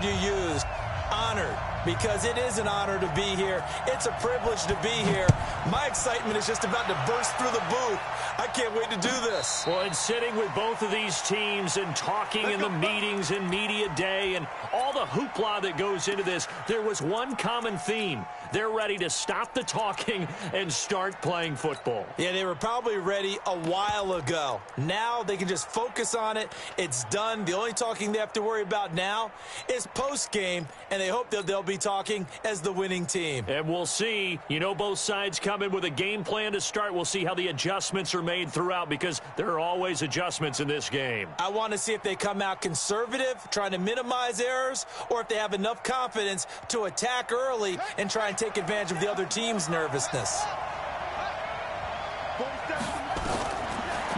You used honored, because it is an honor to be here. It's a privilege to be here. My excitement is just about to burst through the booth. I can't wait to do this. Well, and sitting with both of these teams and talking in the meetings and media day and all the hoopla that goes into this, there was one common theme. They're ready to stop the talking and start playing football. Yeah, they were probably ready a while ago. Now they can just focus on it. It's done. The only talking they have to worry about now is post-game, and they hope that they'll be talking as the winning team. And we'll see. You know, both sides come in with a game plan to start. We'll see how the adjustments are made throughout, because there are always adjustments in this game. I want to see if they come out conservative, trying to minimize errors, or if they have enough confidence to attack early and try and take advantage of the other team's nervousness.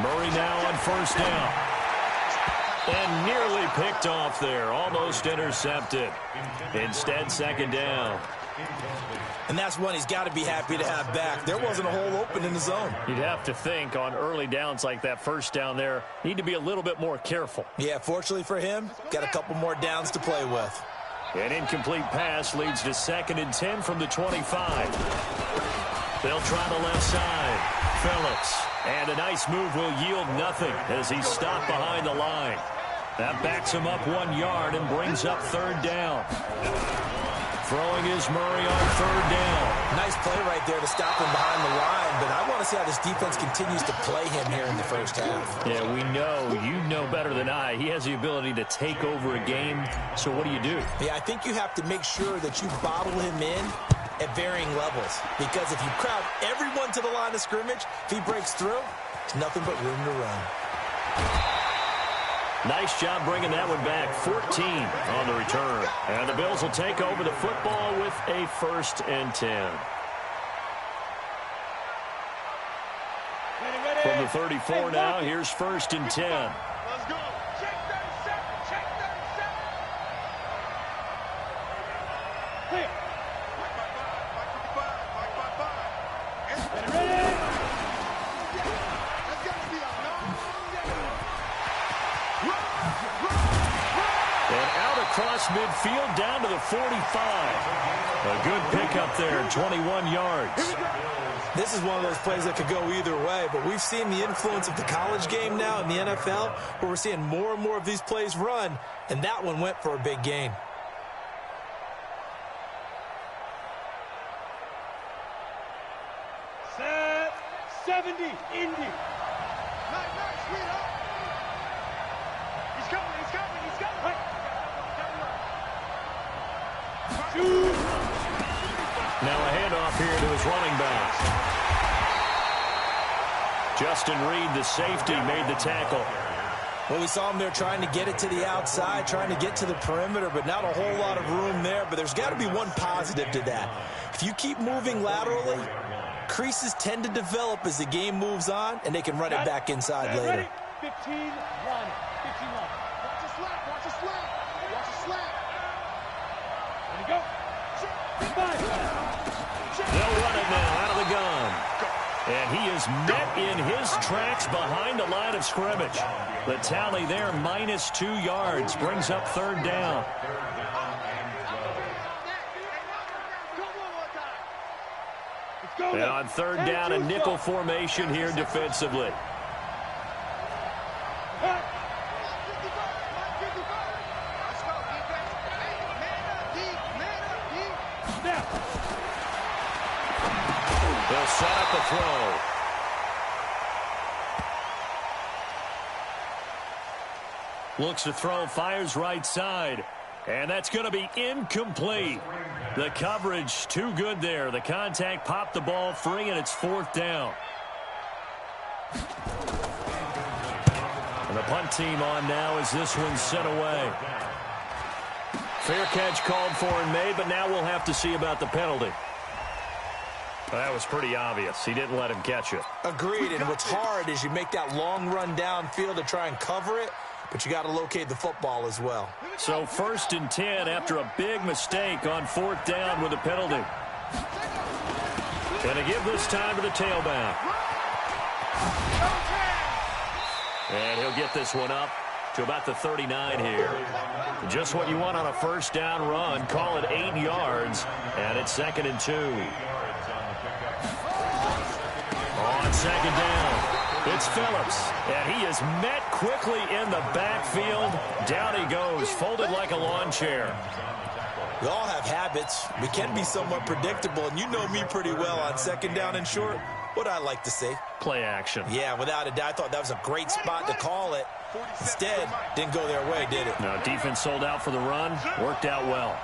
Murray now on first down. And nearly picked off there. Almost intercepted. Instead, second down. And that's one he's got to be happy to have back. There wasn't a hole open in the zone. You'd have to think on early downs like that first down there, need to be a little bit more careful. Yeah, fortunately for him, got a couple more downs to play with. An incomplete pass leads to 2nd and 10 from the 25. They'll try the left side. Phillips. And a nice move will yield nothing as he's stopped behind the line. That backs him up 1 yard and brings up 3rd down. Throwing is Murray on 3rd down. Nice play right there to stop him behind the line, but I want to see how this defense continues to play him here in the first half. Yeah, we know. You know better than I. He has the ability to take over a game, so what do you do? Yeah, I think you have to make sure that you bottle him in at varying levels, because if you crowd everyone to the line of scrimmage, if he breaks through, there's nothing but room to run. Nice job bringing that one back. 14 on the return. And the Bills will take over the football with a 1st and 10. From the 34 now, here's 1st and 10. Let's go. Check 37. Check 37. Clear. Across midfield down to the 45. A good pickup there, 21 yards. This is one of those plays that could go either way, but we've seen the influence of the college game now in the NFL, where we're seeing more and more of these plays run, and that one went for a big gain. Set 70, Indy. Nice, sweetheart. He's coming. Now a handoff here to his running back. Justin Reed, the safety, made the tackle. Well, we saw him there trying to get it to the outside, trying to get to the perimeter, but not a whole lot of room there. But there's got to be one positive to that. If you keep moving laterally, creases tend to develop as the game moves on, and they can run it back inside later. 15, run. 15, run. Watch a slap. Watch a slap. Watch a slap. There you go. They'll run it now out of the gun. And he is met in his tracks behind the line of scrimmage. The tally there, -2 yards, brings up 3rd down. And on 3rd down, a nickel formation here defensively. They'll set up the throw. Looks to throw, fires right side. And that's going to be incomplete. The coverage too good there. The contact popped the ball free, and it's 4th down. And the punt team on now as this one's sent away. Fair catch called for and made, but now we'll have to see about the penalty. That was pretty obvious. He didn't let him catch it. Agreed, and what's hard is you make that long run downfield to try and cover it, but you got to locate the football as well. So 1st and 10 after a big mistake on 4th down with a penalty. Going to give this time to the tailback. And he'll get this one up to about the 39 here. Just what you want on a first down run. Call it 8 yards, and it's 2nd and 2. On 2nd down, it's Phillips, and he is met quickly in the backfield. Down he goes, folded like a lawn chair. We all have habits. We can be somewhat predictable, and you know me pretty well on 2nd down and short. What I like to say? Play action. Yeah, without a doubt. I thought that was a great spot to call it. Instead, didn't go their way, did it? No, defense sold out for the run. Worked out well.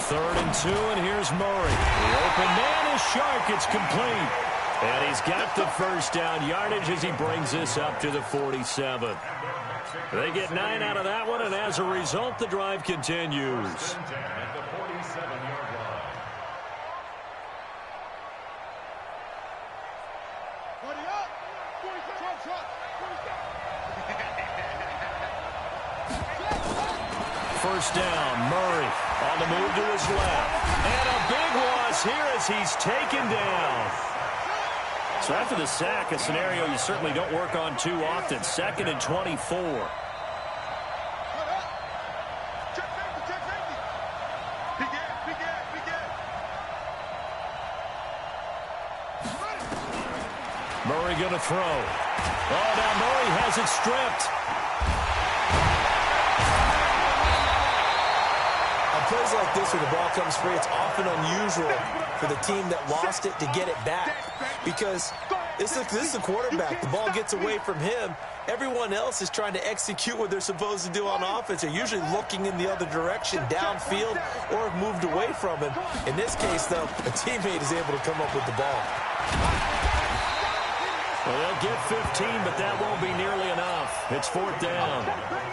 3rd and 2, and here's Murray. The open man is Shark. It's complete. And he's got the first down yardage as he brings this up to the 47. They get 9 out of that one, and as a result, the drive continues. First down, Murray on the move to his left. And a big loss here as he's taken down. So after the sack, a scenario you certainly don't work on too often. 2nd and 24. Murray going to throw. Oh, now Murray has it stripped. Plays like this when the ball comes free, it's often unusual for the team that lost it to get it back, because this is the quarterback. The ball gets away from him. Everyone else is trying to execute what they're supposed to do on offense. They're usually looking in the other direction, downfield, or have moved away from him. In this case, though, a teammate is able to come up with the ball. Well, they'll get 15, but that won't be nearly enough. It's 4th down.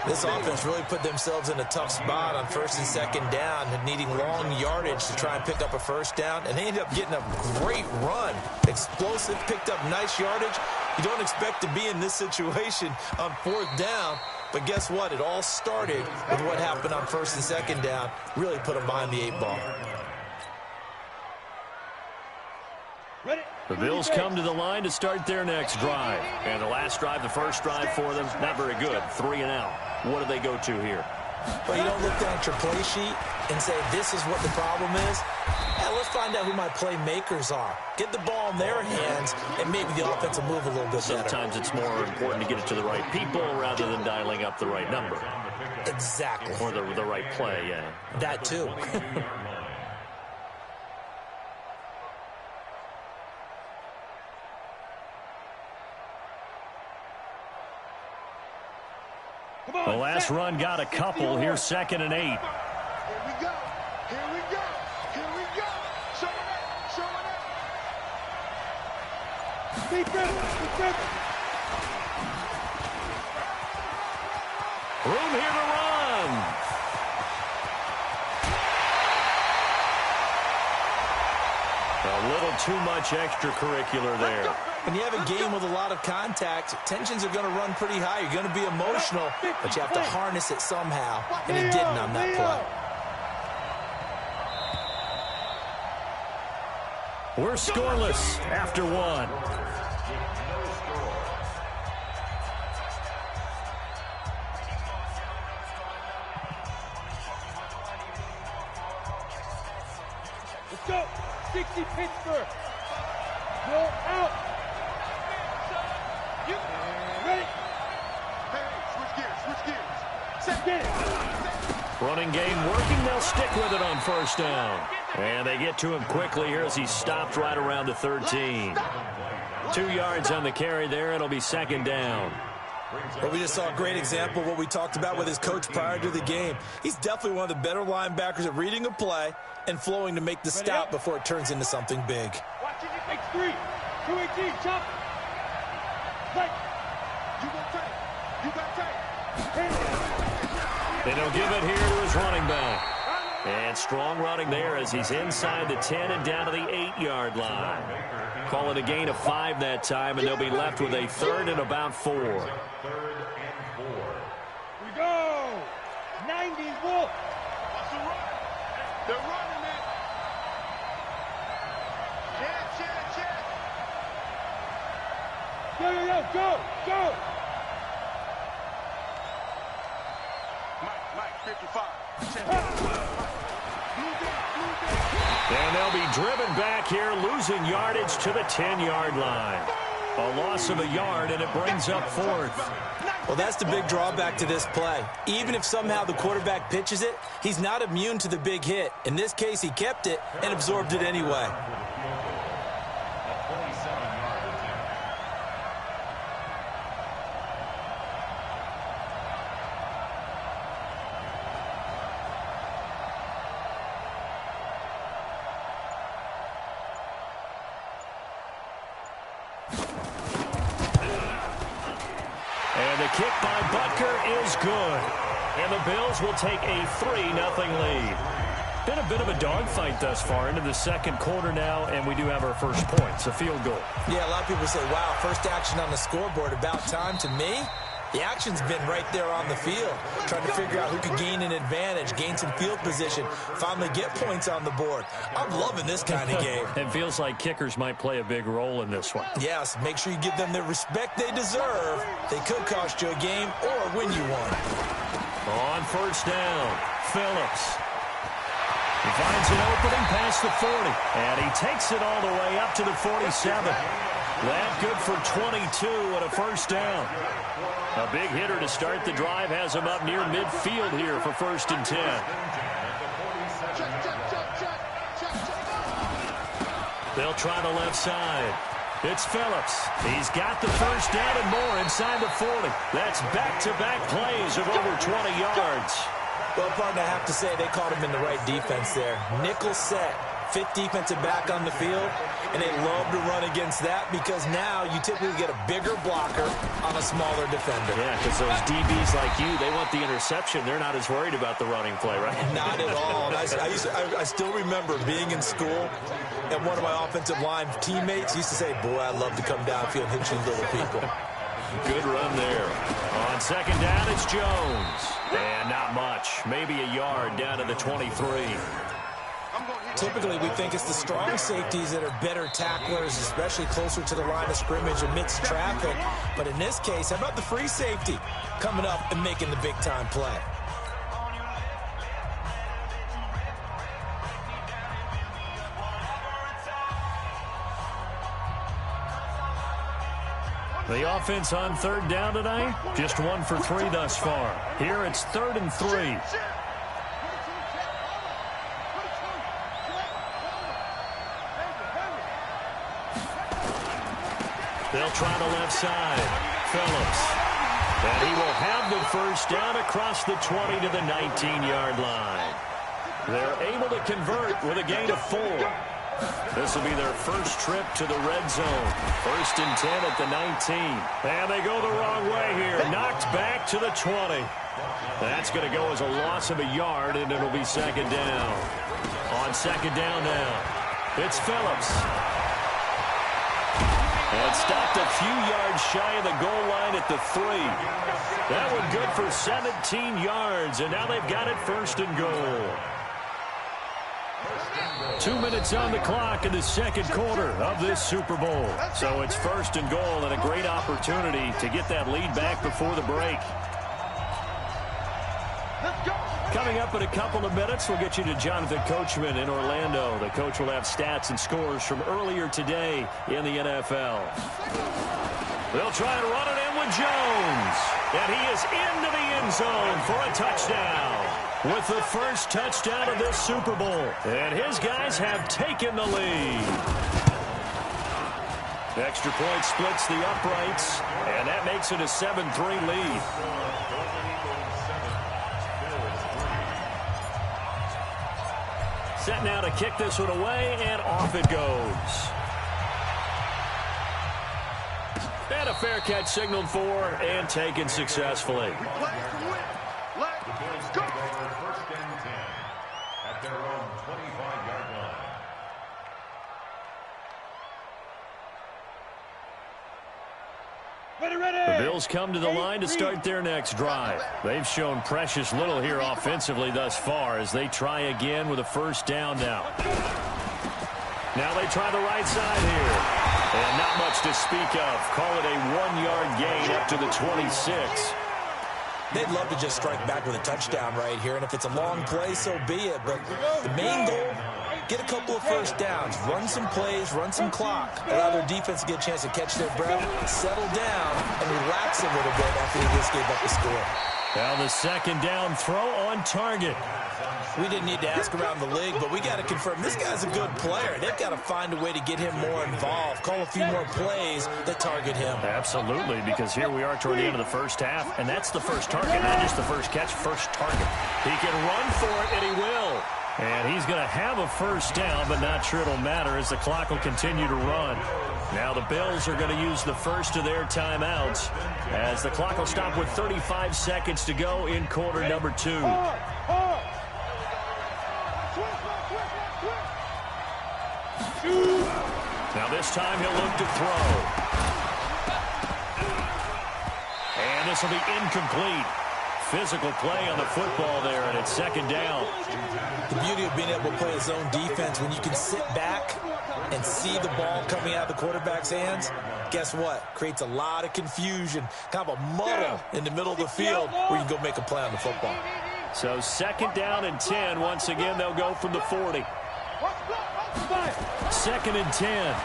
This offense really put themselves in a tough spot on 1st and 2nd down, and needing long yardage to try and pick up a first down, and they ended up getting a great run. Explosive, picked up nice yardage. You don't expect to be in this situation on 4th down, but guess what? It all started with what happened on 1st and 2nd down. Really put them behind the 8 ball. The Bills come to the line to start their next drive. And the last drive, the first drive for them, not very good. 3 and out. What do they go to here? Well, you don't look down at your play sheet and say, this is what the problem is. Let's find out who my playmakers are. Get the ball in their hands, and maybe the offense will move a little bit better. Sometimes it's more important to get it to the right people rather than dialing up the right number. Exactly. Or the right play, yeah. That too. The last run got a couple. Here's 2nd and 8. Here we go. Here we go. Here we go. Show it up. Show it up. Defense. Room here to run. A little too much extracurricular there. When you have a game with a lot of contact, tensions are going to run pretty high. You're going to be emotional, but you have to harness it somehow, and he didn't on that play. We're scoreless after 1. Let's go. 60 Pittsburgh. Go out. Ready? Hey, switch gears. Set gears. Running game working. They'll stick with it on 1st down. And they get to him quickly here as he stopped right around the 13. 2 yards on the carry there. It'll be 2nd down. Well, we just saw a great example of what we talked about with his coach prior to the game. He's definitely one of the better linebackers at reading a play and flowing to make the stop before it turns into something big. Watch it, takes 3. 218, chop. Right. You got tight. You got tight. And he'll give it here to his running back. And strong running there as he's inside the 10 and down to the 8-yard line. Call it a gain of 5 that time, and they'll be left with a 3rd and about 4. Here we go. 90s Wolf. What's the run? They're running it. Check. Go! Mike, 55. And they'll be driven back here, losing yardage to the 10-yard line. A loss of a yard, and it brings up fourth. Well, that's the big drawback to this play. Even if somehow the quarterback pitches it, he's not immune to the big hit. In this case, he kept it and absorbed it anyway. And the kick by Butker is good. And the Bills will take a 3-0 lead. Been a bit of a dogfight thus far into the second quarter now, and we do have our first points, a field goal. Yeah, a lot of people say, wow, first action on the scoreboard, about time. To me, the action's been right there on the field, trying to figure out who could gain an advantage, gain some field position, finally get points on the board. I'm loving this kind of game. It feels like kickers might play a big role in this one. Yes, make sure you give them the respect they deserve. They could cost you a game or win you one. On first down, Phillips. He finds an opening past the 40, and he takes it all the way up to the 47. That good for 22 and a first down. A big hitter to start the drive has him up near midfield here for first and 10. They'll try the left side. It's Phillips. He's got the first down and more inside the 40. That's back-to-back plays of over 20 yards. Well, partner, I have to say they caught him in the right defense there. Nickel set, fifth defensive back on the field, and they love to run against that because now you typically get a bigger blocker on a smaller defender. Yeah, because those DBs like you, they want the interception. They're not as worried about the running play, right? Not at all. And I still remember being in school, and one of my offensive line teammates used to say, boy, I'd love to come downfield and hit you little people. Good run there. On second down, it's Jones. And not much. Maybe a yard down to the 23. Typically, we think it's the strong safeties that are better tacklers, especially closer to the line of scrimmage amidst traffic. But in this case, how about the free safety coming up and making the big-time play? The offense on third down tonight, just 1 for 3 thus far. Here it's 3rd and 3. They'll try the left side. Phillips. And he will have the first down across the 20 to the 19-yard line. They're able to convert with a gain of 4. This will be their first trip to the red zone. 1st and 10 at the 19. And they go the wrong way here. Knocked back to the 20. That's going to go as a loss of a yard, and it'll be second down. On second down now, it's Phillips. And stopped a few yards shy of the goal line at the 3. That one good for 17 yards, and now they've got it 1st and goal. 2 minutes on the clock in the second quarter of this Super Bowl. So it's 1st and goal and a great opportunity to get that lead back before the break. Coming up in a couple of minutes, we'll get you to Jonathan Coachman in Orlando. The coach will have stats and scores from earlier today in the NFL. They'll try and run it in with Jones. And he is into the end zone for a touchdown. With the first touchdown of this Super Bowl. And his guys have taken the lead. Extra point splits the uprights. And that makes it a 7-3 lead. Set now to kick this one away, and off it goes. And a fair catch signaled for and taken successfully. Let's go. First and 10 at their own 25-yard line. The Bills come to the line to start their next drive. They've shown precious little here offensively thus far as they try again with a first down now. Now they try the right side here. And not much to speak of. Call it a 1-yard gain up to the 26. They'd love to just strike back with a touchdown right here, and if it's a long play, so be it. But the main goal, get a couple of first downs, run some plays, run some clock, allow their defense to get a chance to catch their breath, settle down, and relax a little bit after they just gave up the score. Now the second down throw on target. We didn't need to ask around the league, but we got to confirm this guy's a good player. They've got to find a way to get him more involved, call a few more plays that target him. Absolutely, because here we are toward the end of the first half, and that's the first target, not just the first catch, first target. He can run for it, and he will. And he's going to have a first down, but not sure it'll matter as the clock will continue to run. Now the Bills are going to use the first of their timeouts as the clock will stop with 35 seconds to go in quarter number 2. Now this time he'll look to throw. And this will be incomplete. Physical play on the football there, and it's second down. The beauty of being able to play his own defense, when you can sit back and see the ball coming out of the quarterback's hands, guess what? Creates a lot of confusion, kind of a muddle in the middle of the field where you can go make a play on the football. So second down and 10. Once again, they'll go from the 40. Second and 10.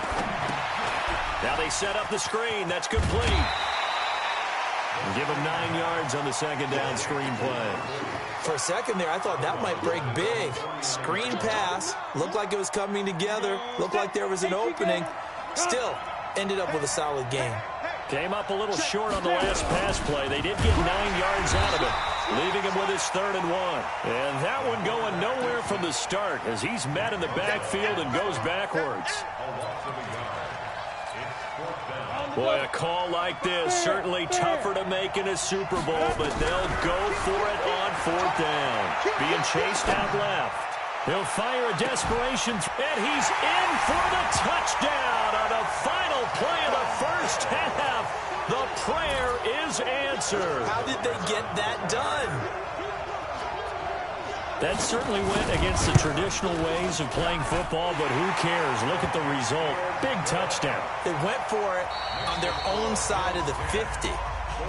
Now they set up the screen. That's complete. And give him 9 yards on the second down screen play. For a second there, I thought that might break big. Screen pass. Looked like it was coming together. Looked like there was an opening. Still, ended up with a solid game. Came up a little short on the last pass play. They did get 9 yards out of it, leaving him with his 3rd and 1. And that one going nowhere from the start as he's met in the backfield and goes backwards. Boy, a call like this, certainly tougher to make in a Super Bowl, but they'll go for it on 4th down. Being chased out left. He'll fire a desperation, and he's in for the touchdown on the final play of the first half. The prayer is answered. How did they get that done? That certainly went against the traditional ways of playing football, but who cares? Look at the result. Big touchdown. They went for it on their own side of the 50.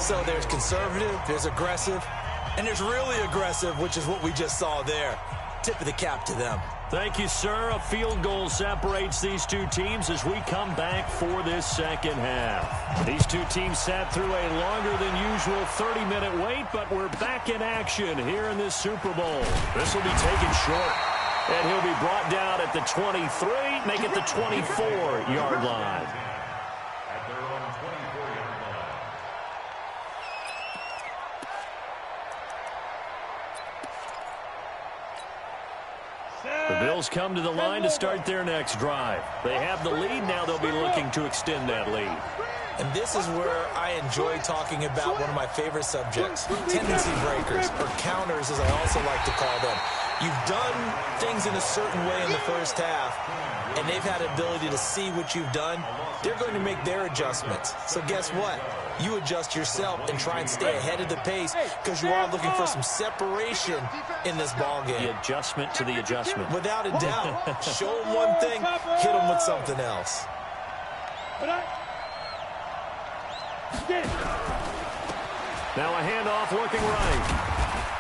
So there's conservative, there's aggressive, and there's really aggressive, which is what we just saw there. Tip of the cap to them. Thank you, sir. A field goal separates these two teams as we come back for this second half. These two teams sat through a longer than usual 30-minute wait, but we're back in action here in this Super Bowl. This will be taken short, and he'll be brought down at the 23, make it the 24-yard line. The Bills come to the line to start their next drive. They have the lead. Now they'll be looking to extend that lead. And this is where I enjoy talking about one of my favorite subjects, tendency breakers, or counters as I also like to call them. You've done things in a certain way in the first half, and they've had the ability to see what you've done. They're going to make their adjustments. So guess what? You adjust yourself and try and stay ahead of the pace because you are looking for some separation in this ball game. The adjustment to the adjustment. Without a doubt. Show them one thing, hit them with something else. Now a handoff looking right.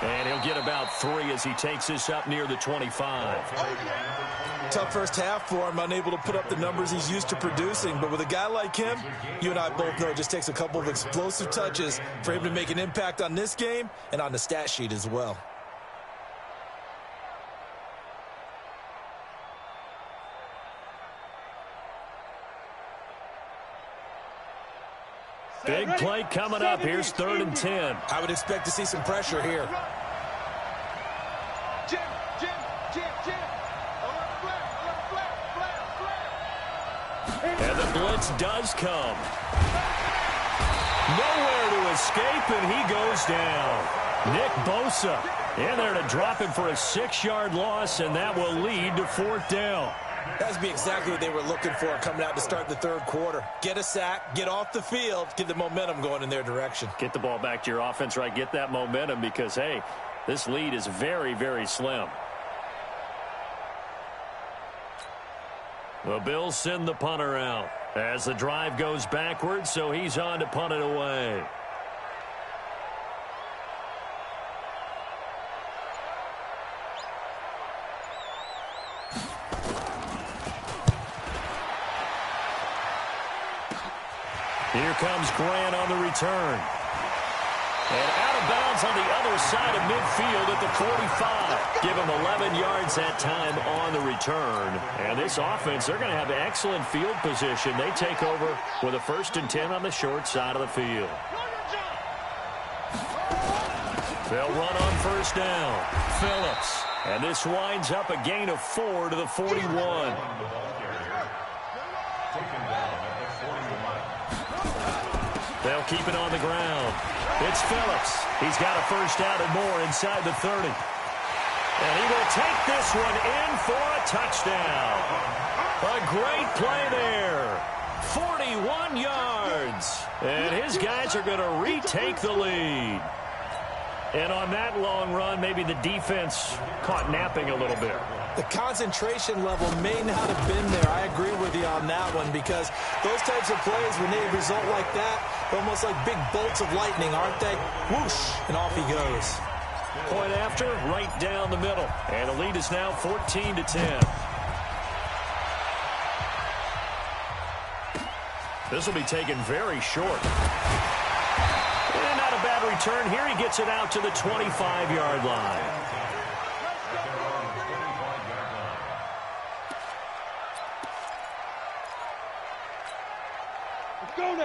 And he'll get about 3 as he takes this up near the 25. Tough first half for him, unable to put up the numbers he's used to producing. But with a guy like him, you and I both know it just takes a couple of explosive touches for him to make an impact on this game and on the stat sheet as well. Big play coming up. Here's 3rd and 10. I would expect to see some pressure here. And the blitz does come. Nowhere to escape, and he goes down. Nick Bosa in there to drop him for a 6-yard loss, and that will lead to 4th down. That's be exactly what they were looking for coming out to start the 3rd quarter. Get a sack, get off the field, get the momentum going in their direction. Get the ball back to your offense, right? Get that momentum because, hey, this lead is very, very slim. The Bills send the punter out. As the drive goes backwards, so he's on to punt it away. Here comes Grant on the return. And out of bounds on the other side of midfield at the 45. Give him 11 yards that time on the return. And this offense, they're going to have excellent field position. They take over with a 1st and 10 on the short side of the field. They'll run on 1st down. Phillips. And this winds up a gain of 4 to the 41. They'll keep it on the ground. It's Phillips. He's got a 1st down and more inside the 30. And he will take this one in for a touchdown. A great play there. 41 yards. And his guys are going to retake the lead. And on that long run, maybe the defense caught napping a little bit. The concentration level may not have been there. I agree with you on that one because those types of plays, when they result like that, they're almost like big bolts of lightning, aren't they? Whoosh, and off he goes. Point after, right down the middle. And the lead is now 14 to 10. This will be taken very short. And not a bad return here. He gets it out to the 25-yard line.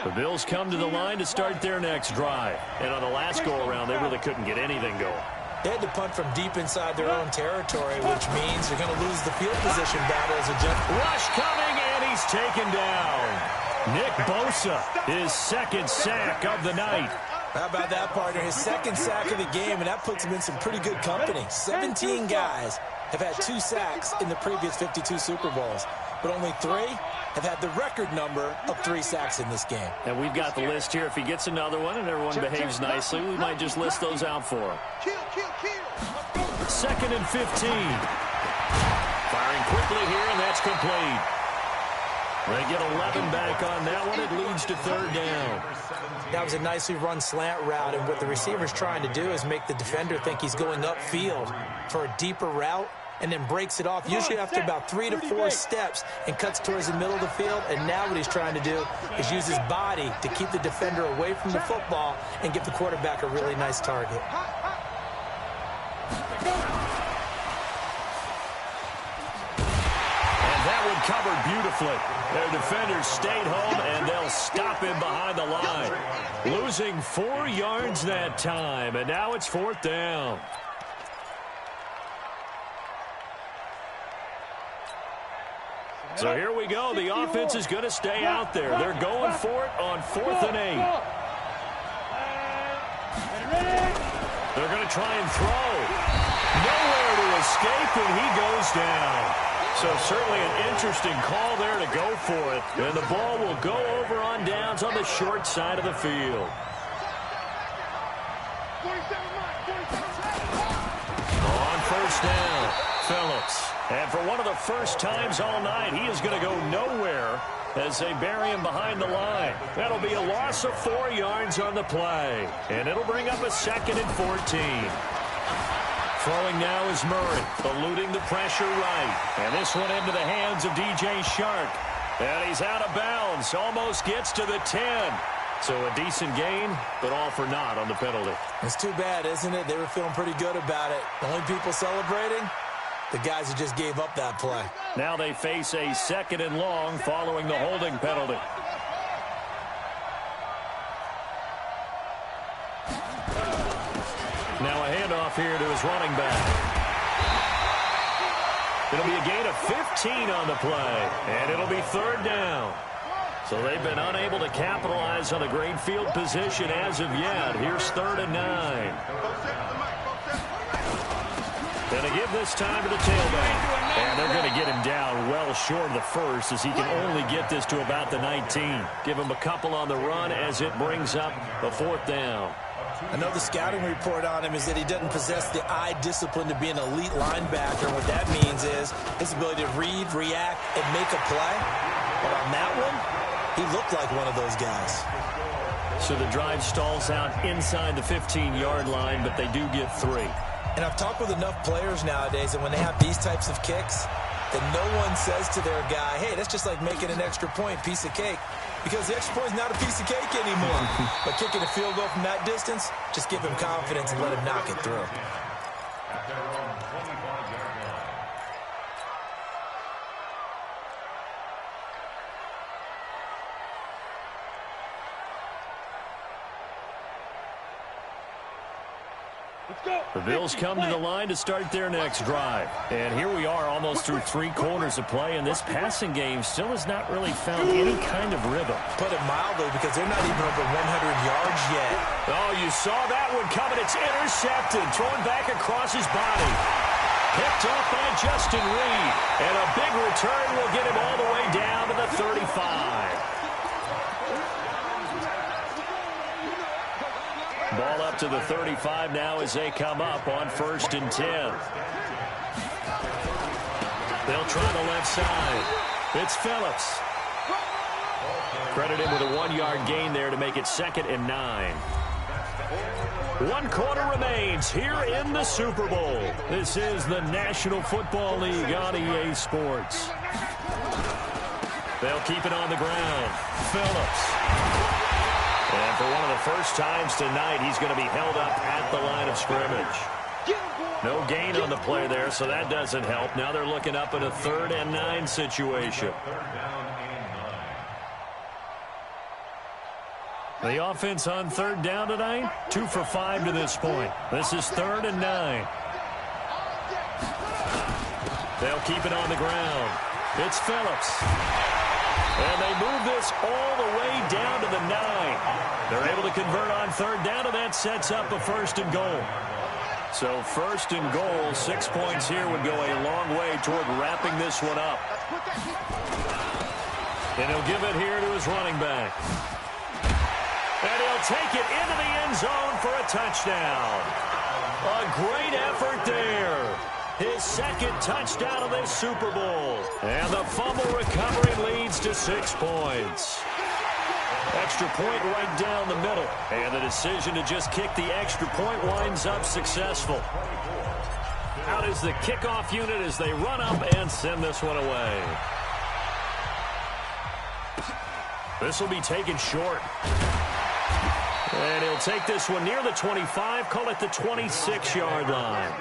The Bills come to the line to start their next drive. And on the last go-around, they really couldn't get anything going. They had to punt from deep inside their own territory, which means they're going to lose the field position battle as a rush coming, and he's taken down. Nick Bosa, his 2nd sack of the night. How about that, partner? His 2nd sack of the game, and that puts him in some pretty good company. 17 guys have had 2 sacks in the previous 52 Super Bowls, but only 3 have had the record number of 3 sacks in this game. And we've got the list here. If he gets another one and everyone behaves nicely, we might just list those out for him. 2nd and 15. Firing quickly here, and that's complete. They get 11 back on that one. It leads to 3rd down. That was a nicely run slant route, and what the receiver's trying to do is make the defender think he's going upfield for a deeper route, and then breaks it off, usually after about 3 to 4 steps, and cuts towards the middle of the field. And now what he's trying to do is use his body to keep the defender away from the football and give the quarterback a really nice target. And that one covered beautifully. Their defenders stayed home, and they'll stop him behind the line. Losing 4 yards that time, and now it's 4th down. So here we go. The offense is going to stay out there. They're going for it on 4th and 8. They're going to try and throw. Nowhere to escape, and he goes down. So certainly an interesting call there to go for it. And the ball will go over on downs on the short side of the field. On 1st down, Phillips. And for one of the first times all night, he is going to go nowhere as they bury him behind the line. That'll be a loss of 4 yards on the play. And it'll bring up a 2nd and 14. Throwing now is Murray, eluding the pressure right. And this one into the hands of DJ Shark. And he's out of bounds, almost gets to the 10. So a decent gain, but all for naught on the penalty. It's too bad, isn't it? They were feeling pretty good about it. The only people celebrating, the guys who just gave up that play. Now they face a 2nd and long following the holding penalty. Now a handoff here to his running back. It'll be a gain of 15 on the play, and it'll be 3rd down. So they've been unable to capitalize on a great field position as of yet. Here's 3rd and 9. And to give this time to the tailback. And they're going to get him down well short of the first as he can only get this to about the 19. Give him a couple on the run as it brings up the 4th down. I know the scouting report on him is that he doesn't possess the eye discipline to be an elite linebacker. What that means is his ability to read, react, and make a play. But on that one, He looked like one of those guys. So the drive stalls out inside the 15-yard line, but they do get 3. And I've talked with enough players nowadays that when they have these types of kicks, that no one says to their guy, hey, that's just like making an extra point, piece of cake. Because the extra point is not a piece of cake anymore. But kicking a field goal from that distance, just give him confidence and let him knock it through. At their own 25-yard line. The Bills come to the line to start their next drive. And here we are almost through 3 quarters of play, and this passing game still has not really found any kind of rhythm. Put it mildly, because they're not even over 100 yards yet. Oh, you saw that one coming. It's intercepted, thrown back across his body. Picked off by Justin Reed. And a big return will get him all the way down to the 35. Ball up to the 35 now as they come up on 1st and 10. They'll try the left side. It's Phillips. Credit him with a 1-yard gain there to make it 2nd and 9. 1 quarter remains here in the Super Bowl. This is the National Football League on EA Sports. They'll keep it on the ground. Phillips. And for one of the first times tonight, he's going to be held up at the line of scrimmage. No gain on the play there, so that doesn't help. Now they're looking up at a 3rd and 9 situation. The offense on 3rd down tonight, 2 for 5 to this point. This is 3rd and 9. They'll keep it on the ground. It's Phillips. And they move this all the way down to the 9. They're able to convert on 3rd down, and that sets up a 1st and goal. So 1st and goal, 6 points here would go a long way toward wrapping this one up. And he'll give it here to his running back. And he'll take it into the end zone for a touchdown. A great effort there. His 2nd touchdown of this Super Bowl. And the fumble recovery leads to 6 points. Extra point right down the middle. And the decision to just kick the extra point winds up successful. Out is the kickoff unit as they run up and send this one away. This will be taken short. And he'll take this one near the 25, call it the 26-yard line.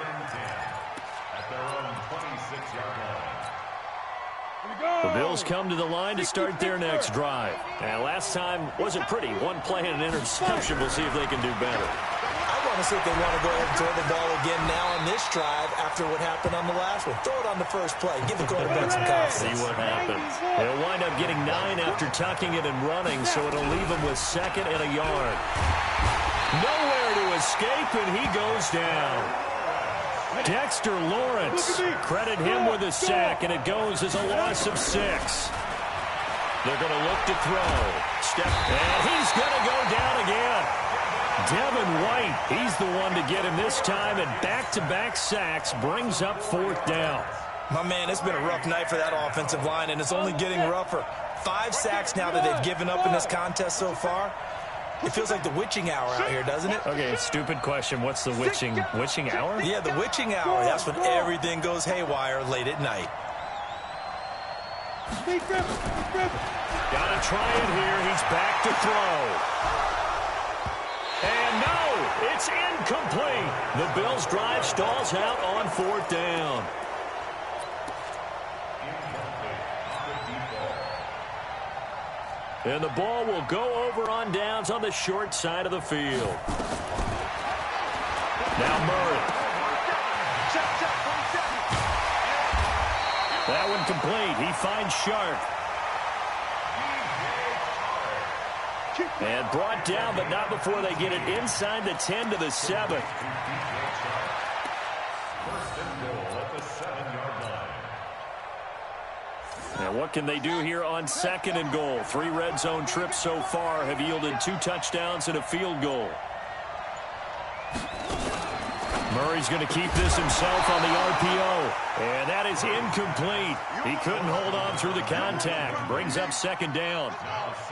The Bills come to the line to start their next drive. And last time wasn't pretty. 1 play and an interception. We'll see if they can do better. I want to see if they want to go ahead and throw the ball again now on this drive after what happened on the last one. Throw it on the first play. Give the quarterback some confidence. See what happens. They'll wind up getting 9 after tucking it and running, so it'll leave them with 2nd and a yard. Nowhere to escape, and he goes down. Dexter Lawrence, credit him with a sack, and it goes as a loss of 6. They're going to look to throw. And he's going to go down again. Devin White, he's the one to get him this time, and back-to-back sacks brings up 4th down. My man, it's been a rough night for that offensive line, and it's only getting rougher. 5 sacks now that they've given up in this contest so far. It feels like the witching hour out here, doesn't it? Okay, stupid question. What's the witching hour? Yeah, the witching hour. That's when everything goes haywire late at night. Gotta try it here. He's back to throw. And no, it's incomplete. The Bills' drive stalls out on 4th down. And the ball will go over on downs on the short side of the field. Now Murray. That one complete. He finds Sharp. And brought down, but not before they get it inside the 10 to the 7. Now what can they do here on 2nd and goal? 3 red zone trips so far have yielded 2 touchdowns and a field goal. Murray's going to keep this himself on the RPO. And that is incomplete. He couldn't hold on through the contact. Brings up second down.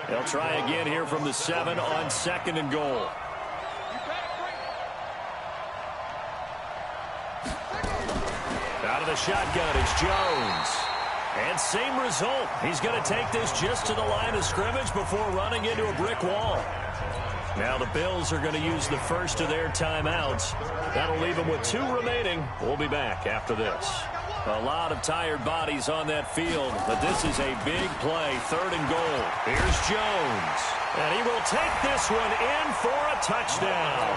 They'll try again here from the 7 on second and goal. Out of the shotgun is Jones. And same result. He's going to take this just to the line of scrimmage before running into a brick wall. Now the Bills are going to use the first of their timeouts. That'll leave them with 2 remaining. We'll be back after this. A lot of tired bodies on that field, but this is a big play, 3rd and goal. Here's Jones. And he will take this one in for a touchdown.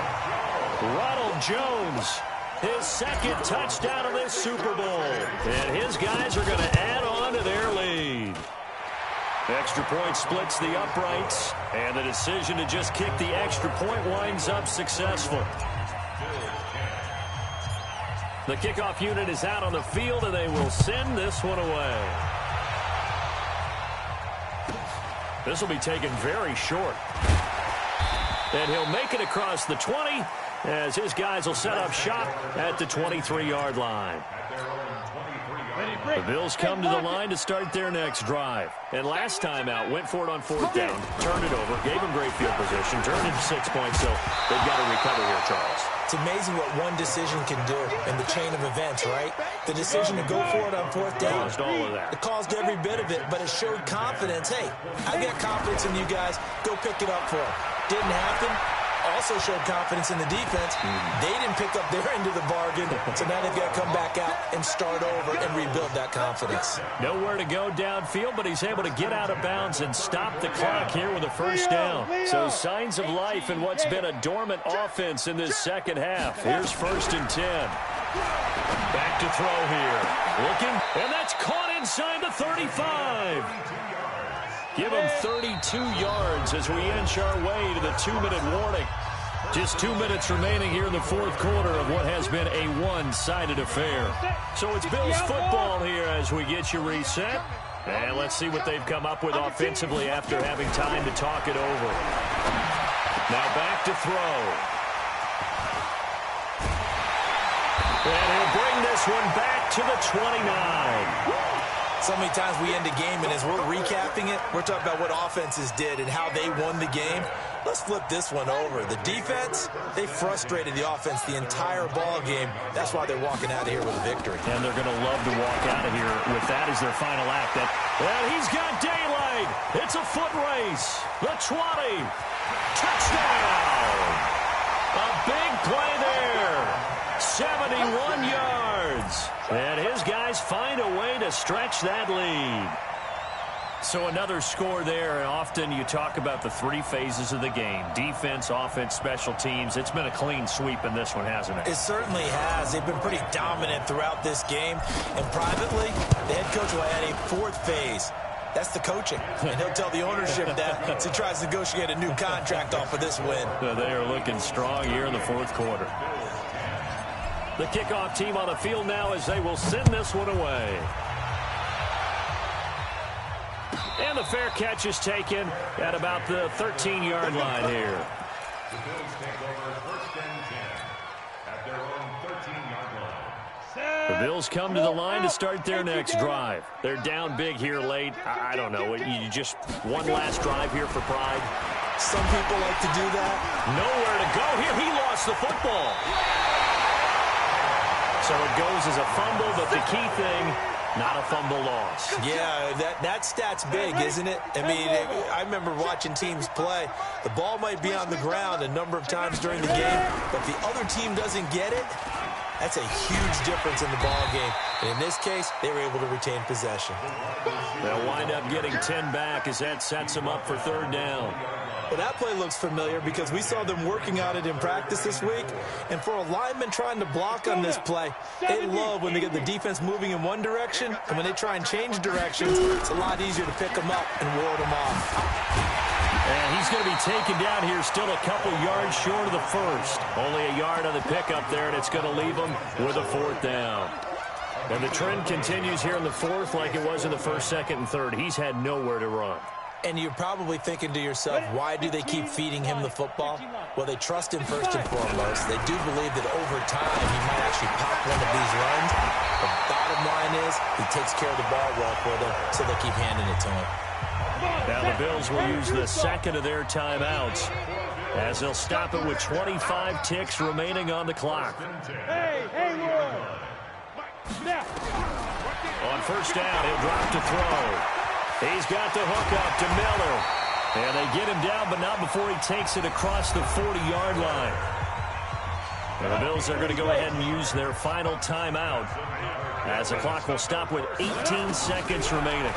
Ronald Jones, his 2nd touchdown of this Super Bowl. And his guys are going to add on to their lead. Extra point splits the uprights, and the decision to just kick the extra point winds up successful. The kickoff unit is out on the field, and they will send this one away. This will be taken very short. And he'll make it across the 20 as his guys will set up shop at the 23-yard line. The Bills come to the line to start their next drive. And last time out, went for it on 4th down, turned it over, gave them great field position, turned it 6 points, so they've got to recover here, Charles. It's amazing what one decision can do in the chain of events, right? The decision to go for it on 4th down. Caused all of that. It caused every bit of it, but it showed confidence. Hey, I got confidence in you guys. Go pick it up for it. Didn't happen. Also showed confidence in the defense. They didn't pick up their end of the bargain, so now they've got to come back out and start over and rebuild that confidence. Nowhere to go downfield, but he's able to get out of bounds and stop the clock here with a first down. So signs of life in what's been a dormant offense in this second half. Here's 1st and 10. Back to throw here. Looking, and that's caught inside the 35. Give him 32 yards as we inch our way to the 2-minute warning. Just 2 minutes remaining here in the 4th quarter of what has been a one-sided affair. So it's Bills football here as we get you reset. And let's see what they've come up with offensively after having time to talk it over. Now back to throw. And he'll bring this one back to the 29. So many times we end a game, and as we're recapping it, we're talking about what offenses did and how they won the game. Let's flip this one over. The defense, they frustrated the offense the entire ball game. That's why they're walking out of here with a victory. And they're going to love to walk out of here with that as their final act. And he's got daylight. It's a foot race. The 20. Touchdown. A big play there. 71 yards. And his guys find a way to stretch that lead. So another score there, and often you talk about the 3 phases of the game. Defense, offense, special teams. It's been a clean sweep in this one, hasn't it? It certainly has. They've been pretty dominant throughout this game. And privately, the head coach will add a 4th phase. That's the coaching. And he'll tell the ownership that as he tries to negotiate a new contract off of this win. They are looking strong here in the 4th quarter. The kickoff team on the field now as they will send this one away. And the fair catch is taken at about the 13-yard line here. The Bills take over 1st and 10 at their own 13-yard line. The Bills come to the line to start their next drive. They're down big here late. I don't know. You just one last drive here for pride. Some people like to do that. Nowhere to go here. He lost the football. So it goes as a fumble, but the key thing, not a fumble loss. Yeah, that stat's big, isn't it? I mean, I remember watching teams play. The ball might be on the ground a number of times during the game, but if the other team doesn't get it, that's a huge difference in the ball game. And in this case, they were able to retain possession. They'll wind up getting 10 back as that sets them up for 3rd down. Well, that play looks familiar because we saw them working on it in practice this week. And for a lineman trying to block on this play, they love when they get the defense moving in one direction. And when they try and change directions, it's a lot easier to pick them up and ward them off. And he's going to be taken down here still a couple yards short of the 1st. Only a yard on the pickup there, and it's going to leave him with a 4th down. And the trend continues here in the 4th like it was in the 1st, 2nd, and 3rd. He's had nowhere to run. And you're probably thinking to yourself, why do they keep feeding him the football? Well, they trust him first and foremost. They do believe that over time he might actually pop one of these runs. The bottom line is he takes care of the ball well for them, so they keep handing it to him. Now the Bills will use the second of their timeouts as they'll stop it with 25 ticks remaining on the clock. On first down, he'll drop to throw. He's got the hook up to Miller. And they get him down, but not before he takes it across the 40-yard line. And the Bills are going to go ahead and use their final timeout as the clock will stop with 18 seconds remaining.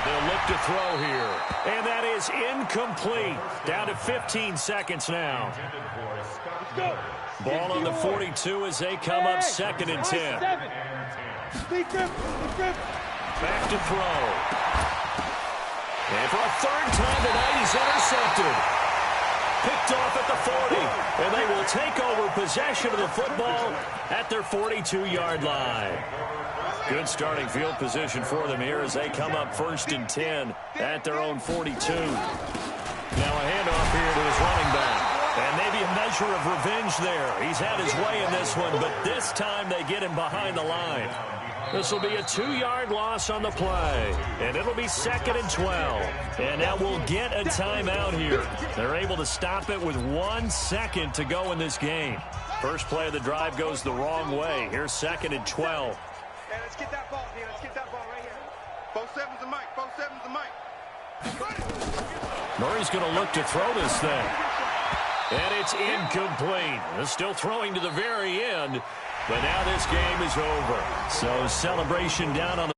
They'll look to throw here. And that is incomplete. Down to 15 seconds now. Ball on the 42 as they come up 2nd and 10. Back to throw. And for a third time tonight, he's intercepted. Picked off at the 40. And they will take over possession of the football at their 42-yard line. Good starting field position for them here as they come up 1st and 10 at their own 42. Now a handoff here to his running back. And maybe a measure of revenge there. He's had his way in this one, but this time they get him behind the line. This will be a 2-yard loss on the play, and it'll be 2nd and 12. And now we'll get a timeout here. They're able to stop it with 1 second to go in this game. First play of the drive goes the wrong way. Here's 2nd and 12. Hey, let's get that ball here. Let's get that ball right here. 4-7's the mic. 4-7's the mic. Murray's going to look to throw this thing. And it's incomplete. They're still throwing to the very end. But now this game is over. So celebration down on the